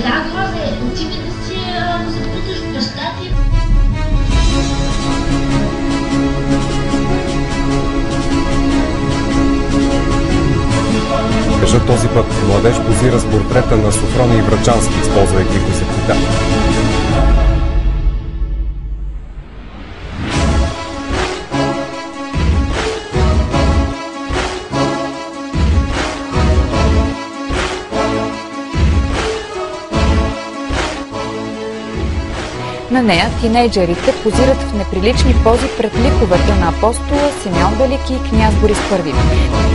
да, Грозе, отивай да си запуташ баща ти. Кажа този път младеж позира с портрета на Софроний Врачански, използвайки го за цитат. На нея тинейджерите позират в неприлични пози пред ликовете на апостола Симеон Велики и княз Борис I.